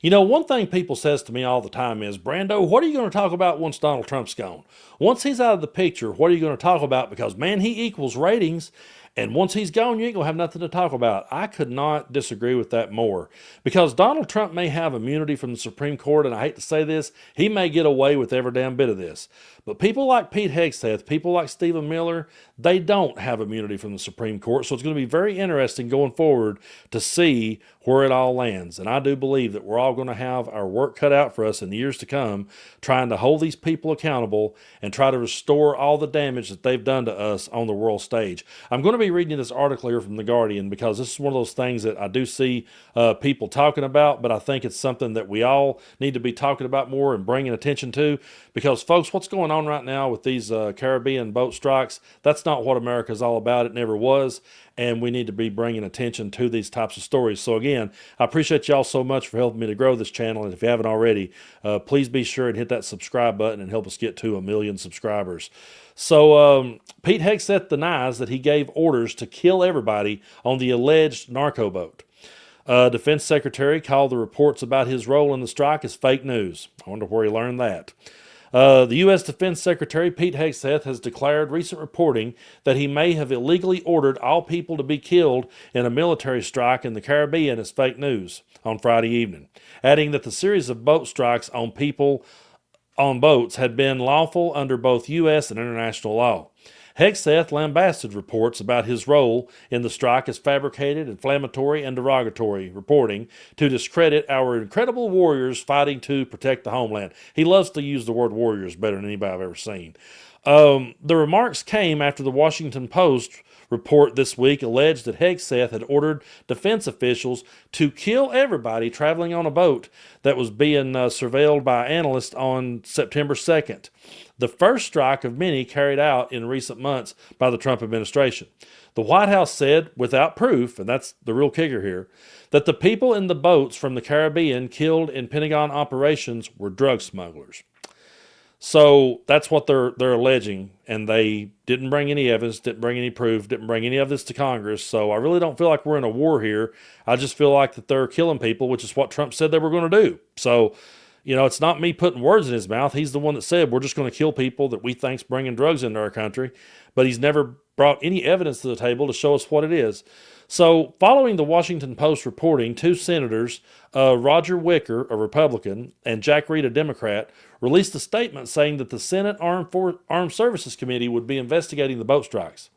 You know, one thing people says to me all the time is, Brando, what are you going to talk about once Donald Trump's gone? Once he's out of the picture, what are you going to talk about? Because, man, he equals ratings. And once he's gone, you ain't going to have nothing to talk about. I could not disagree with that more. Because Donald Trump may have immunity from the Supreme Court, and I hate to say this, he may get away with every damn bit of this. But people like Pete Hegseth, people like Stephen Miller, they don't have immunity from the Supreme Court. So it's going to be very interesting going forward to see where it all lands. And I do believe that we're all going to have our work cut out for us in the years to come, trying to hold these people accountable and try to restore all the damage that they've done to us on the world stage. I'm going to be reading this article here from The Guardian because this is one of those things that I do see people talking about, but I think it's something that we all need to be talking about more and bringing attention to. Because, folks, what's going on right now with these Caribbean boat strikes, that's not what America's all about. It never was. And we need to be bringing attention to these types of stories. So, again, I appreciate y'all so much for helping me to grow this channel. And if you haven't already, please be sure and hit that subscribe button and help us get to 1 million subscribers. So, Pete Hegseth denies that he gave orders to kill everybody on the alleged narco boat. Defense Secretary called the reports about his role in the strike as fake news. I wonder where he learned that. The U.S. Defense Secretary Pete Hegseth has declared recent reporting that he may have illegally ordered all people to be killed in a military strike in the Caribbean as fake news on Friday evening, adding that the series of boat strikes on people on boats had been lawful under both U.S. and international law. Hegseth lambasted reports about his role in the strike as fabricated, inflammatory, and derogatory reporting to discredit our incredible warriors fighting to protect the homeland. He loves to use the word warriors better than anybody I've ever seen. The remarks came after the Washington Post report this week alleged that Hegseth had ordered defense officials to kill everybody traveling on a boat that was being surveilled by analysts on September 2nd, the first strike of many carried out in recent months by the Trump administration. The White House said, without proof, and that's the real kicker here, that the people in the boats from the Caribbean killed in Pentagon operations were drug smugglers. So that's what they're alleging, and they didn't bring any evidence, didn't bring any proof, didn't bring any of this to Congress. So I really don't feel like we're in a war here. I just feel like that they're killing people, which is what Trump said they were going to do. So, you know, it's not me putting words in his mouth. He's the one that said we're just going to kill people that we think's bringing drugs into our country, but he's never brought any evidence to the table to show us what it is. So, following the Washington Post reporting, two senators, Roger Wicker, a Republican, and Jack Reed, a Democrat, released a statement saying that the Senate Armed Services Committee would be investigating the boat strikes.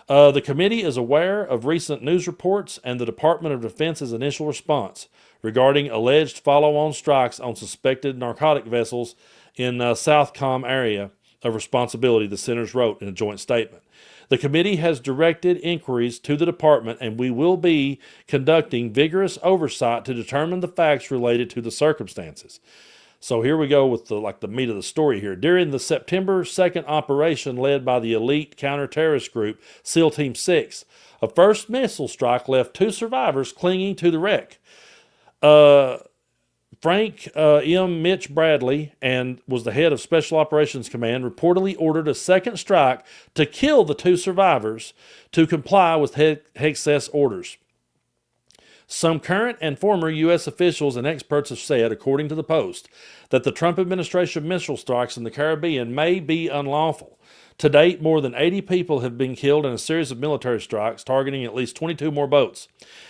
The committee is aware of recent news reports and the Department of Defense's initial response regarding alleged follow-on strikes on suspected narcotic vessels in Southcom area of responsibility, the senators wrote in a joint statement. The committee has directed inquiries to the department, and we will be conducting vigorous oversight to determine the facts related to the circumstances. So here we go with the meat of the story here. During the September 2nd operation led by the elite counter-terrorist group SEAL Team 6, a first missile strike left two survivors clinging to the wreck. Frank M. Mitch Bradley, and was the head of Special Operations Command, reportedly ordered a second strike to kill the two survivors to comply with Hegseth's orders. Some current and former U.S. officials and experts have said, according to the Post, that the Trump administration missile strikes in the Caribbean may be unlawful. To date, more than 80 people have been killed in a series of military strikes targeting at least 22 more boats.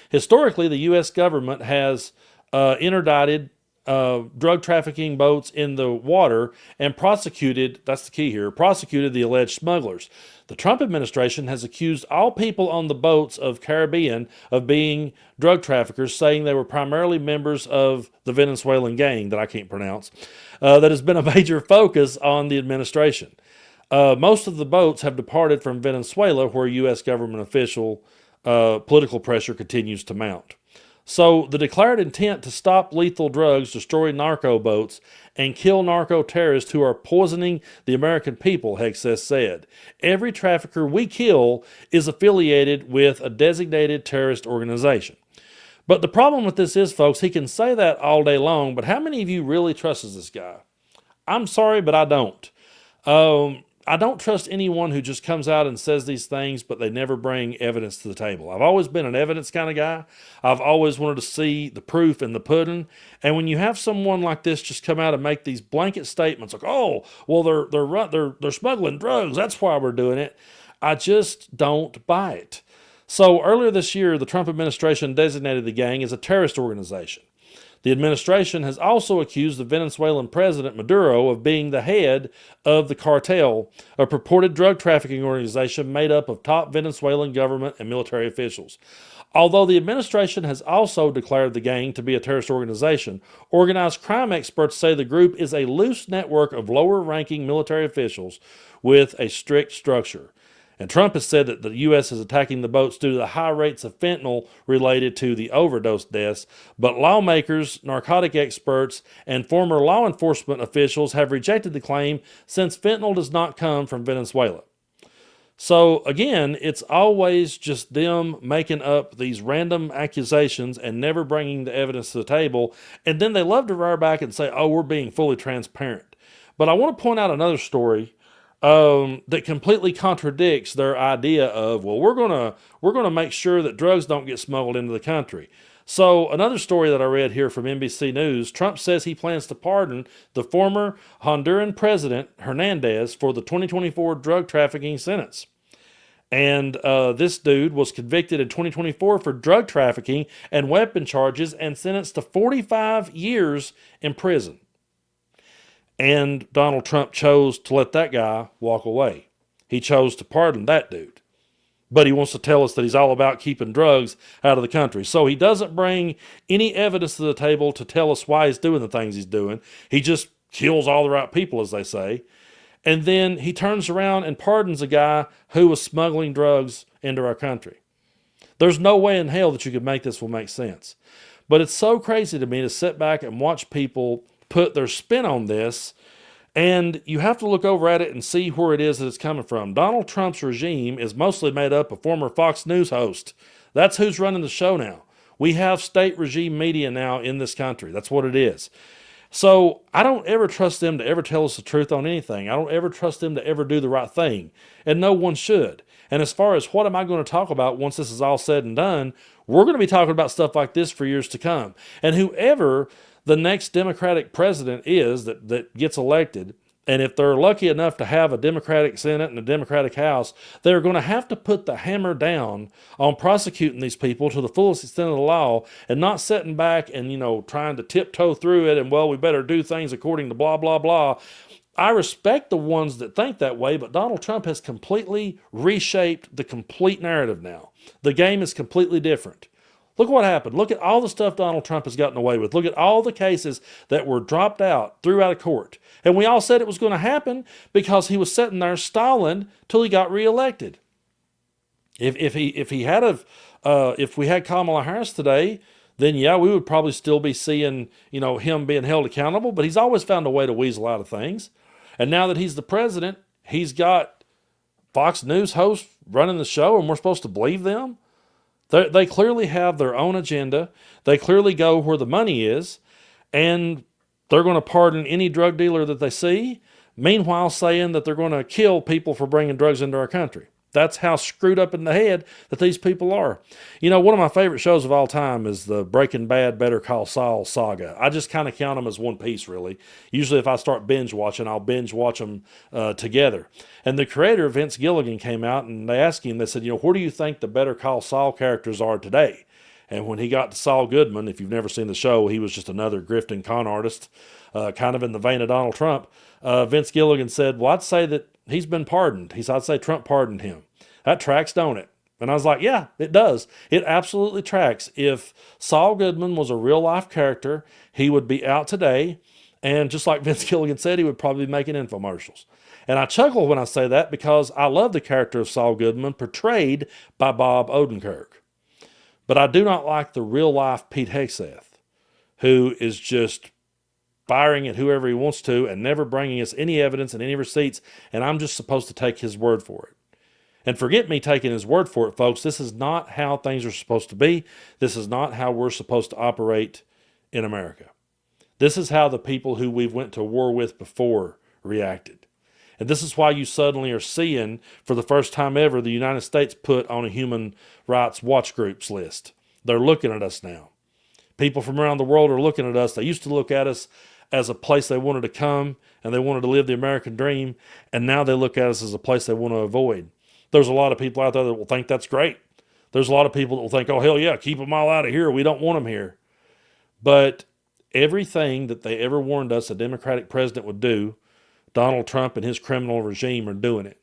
Historically, the U.S. government has interdicted drug trafficking boats in the water and prosecuted, that's the key here, prosecuted the alleged smugglers. The Trump administration has accused all people on the boats of Caribbean of being drug traffickers, saying they were primarily members of the Venezuelan gang that I can't pronounce, that has been a major focus on the administration. Most of the boats have departed from Venezuela, where U.S. government official political pressure continues to mount. So the declared intent to stop lethal drugs, destroy narco boats, and kill narco terrorists who are poisoning the American people, Hegseth said. Every trafficker we kill is affiliated with a designated terrorist organization. But the problem with this is, folks, he can say that all day long, but how many of you really trust this guy? I'm sorry, but I don't. I don't trust anyone who just comes out and says these things, but they never bring evidence to the table. I've always been an evidence kind of guy. I've always wanted to see the proof in the pudding. And when you have someone like this just come out and make these blanket statements like, "Oh, well, they're smuggling drugs. That's why we're doing it," I just don't buy it. So earlier this year, the Trump administration designated the gang as a terrorist organization. The administration has also accused the Venezuelan president Maduro of being the head of the cartel, a purported drug trafficking organization made up of top Venezuelan government and military officials. Although the administration has also declared the gang to be a terrorist organization, organized crime experts say the group is a loose network of lower-ranking military officials with a strict structure. And Trump has said that the U.S. is attacking the boats due to the high rates of fentanyl related to the overdose deaths, but lawmakers, narcotic experts, and former law enforcement officials have rejected the claim since fentanyl does not come from Venezuela. So again, it's always just them making up these random accusations and never bringing the evidence to the table, and then they love to rear back and say, "Oh, we're being fully transparent." But I want to point out another story that completely contradicts their idea of, well, we're gonna make sure that drugs don't get smuggled into the country. So another story that I read here from NBC News: Trump says he plans to pardon the former Honduran president Hernandez for the 2024 drug trafficking sentence. And this dude was convicted in 2024 for drug trafficking and weapon charges and sentenced to 45 years in prison. And Donald Trump chose to let that guy walk away. He chose to pardon that dude. But he wants to tell us that he's all about keeping drugs out of the country. So he doesn't bring any evidence to the table to tell us why he's doing the things he's doing. He just kills all the right people, as they say. And then he turns around and pardons a guy who was smuggling drugs into our country. There's no way in hell that you could make this will make sense. But it's so crazy to me to sit back and watch people put their spin on this, and you have to look over at it and see where it is that it's coming from. Donald Trump's regime is mostly made up of former Fox News hosts. That's who's running the show now. We have state regime media now in this country. That's what it is. So I don't ever trust them to ever tell us the truth on anything. I don't ever trust them to ever do the right thing, and no one should. And as far as what am I going to talk about once this is all said and done, we're going to be talking about stuff like this for years to come. And whoever the next Democratic president is that gets elected, and if they're lucky enough to have a Democratic Senate and a Democratic House, they're going to have to put the hammer down on prosecuting these people to the fullest extent of the law and not sitting back and, trying to tiptoe through it and, well, we better do things according to blah, blah, blah. I respect the ones that think that way, but Donald Trump has completely reshaped the complete narrative now. The game is completely different. Look what happened. Look at all the stuff Donald Trump has gotten away with. Look at all the cases that were dropped out, threw out of court. And we all said it was going to happen because he was sitting there stalling till he got reelected. If we had Kamala Harris today, then yeah, we would probably still be seeing, him being held accountable, but he's always found a way to weasel out of things. And now that he's the president, he's got Fox News hosts running the show, and we're supposed to believe them? They clearly have their own agenda. They clearly go where the money is, and they're going to pardon any drug dealer that they see, meanwhile saying that they're going to kill people for bringing drugs into our country. That's how screwed up in the head that these people are. One of my favorite shows of all time is the Breaking Bad Better Call Saul saga. I just kind of count them as one piece, really. Usually if I start binge watching, I'll binge watch them together. And the creator, Vince Gilligan, came out and they asked him, they said, where do you think the Better Call Saul characters are today? And when he got to Saul Goodman, if you've never seen the show, he was just another grifting con artist, kind of in the vein of Donald Trump. Vince Gilligan said, well, I'd say that he's been pardoned. I'd say Trump pardoned him. That tracks, don't it? And I was like, yeah, it does. It absolutely tracks. If Saul Goodman was a real-life character, he would be out today, and just like Vince Gilligan said, he would probably be making infomercials. And I chuckle when I say that because I love the character of Saul Goodman portrayed by Bob Odenkirk. But I do not like the real-life Pete Hegseth, who is just firing at whoever he wants to and never bringing us any evidence and any receipts, and I'm just supposed to take his word for it. And forget me taking his word for it, folks. This is not how things are supposed to be. This is not how we're supposed to operate in America. This is how the people who we've went to war with before reacted. And this is why you suddenly are seeing, for the first time ever, the United States put on a human rights watch groups list. They're looking at us now. People from around the world are looking at us. They used to look at us as a place they wanted to come and they wanted to live the American dream, and now they look at us as a place they want to avoid. There's a lot of people out there that will think that's great. There's a lot of people that will think, oh, hell yeah, keep them all out of here. We don't want them here. But everything that they ever warned us a Democratic president would do, Donald Trump and his criminal regime are doing it.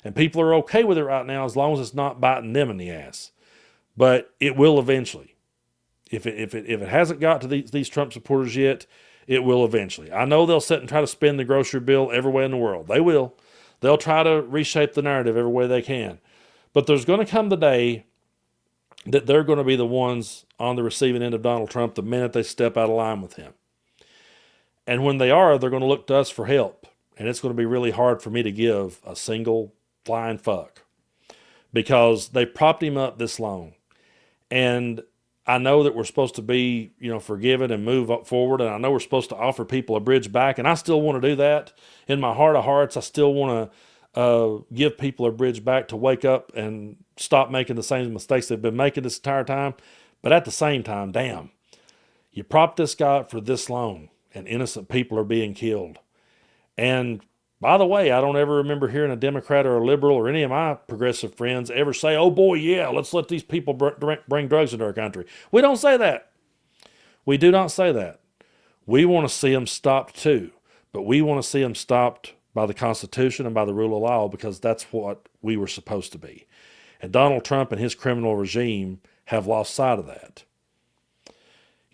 And people are okay with it right now as long as it's not biting them in the ass. But it will eventually. If it hasn't got to these Trump supporters yet, it will eventually. I know they'll sit and try to spin the grocery bill every way in the world. They will. They'll try to reshape the narrative every way they can. But there's going to come the day that they're going to be the ones on the receiving end of Donald Trump the minute they step out of line with him. And when they are, they're going to look to us for help. And it's going to be really hard for me to give a single flying fuck. Because they propped him up this long. And I know that we're supposed to be, forgiven and move up forward. And I know we're supposed to offer people a bridge back. And I still want to do that. In my heart of hearts, I still want to give people a bridge back to wake up and stop making the same mistakes they've been making this entire time. But at the same time, damn, you propped this guy up for this long and innocent people are being killed. And by the way, I don't ever remember hearing a Democrat or a liberal or any of my progressive friends ever say, oh boy, yeah, let's let these people bring drugs into our country. We don't say that. We do not say that. We want to see them stopped too. But we want to see them stopped by the Constitution and by the rule of law because that's what we were supposed to be. And Donald Trump and his criminal regime have lost sight of that.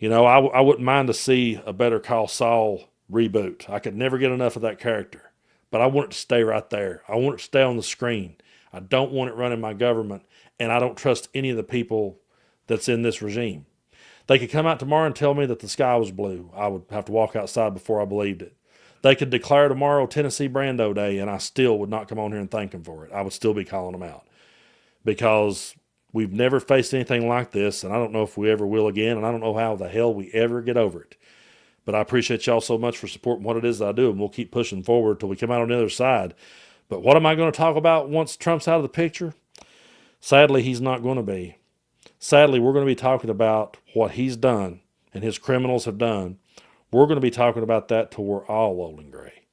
I wouldn't mind to see a Better Call Saul reboot. I could never get enough of that character. But I want it to stay right there. I want it to stay on the screen. I don't want it running my government, and I don't trust any of the people that's in this regime. They could come out tomorrow and tell me that the sky was blue. I would have to walk outside before I believed it. They could declare tomorrow Tennessee Brando Day, and I still would not come on here and thank them for it. I would still be calling them out because we've never faced anything like this, and I don't know if we ever will again, and I don't know how the hell we ever get over it. But I appreciate y'all so much for supporting what it is that I do, and we'll keep pushing forward till we come out on the other side. But what am I going to talk about once Trump's out of the picture? Sadly, he's not going to be. Sadly, we're going to be talking about what he's done and his criminals have done. We're going to be talking about that till we're all old and gray.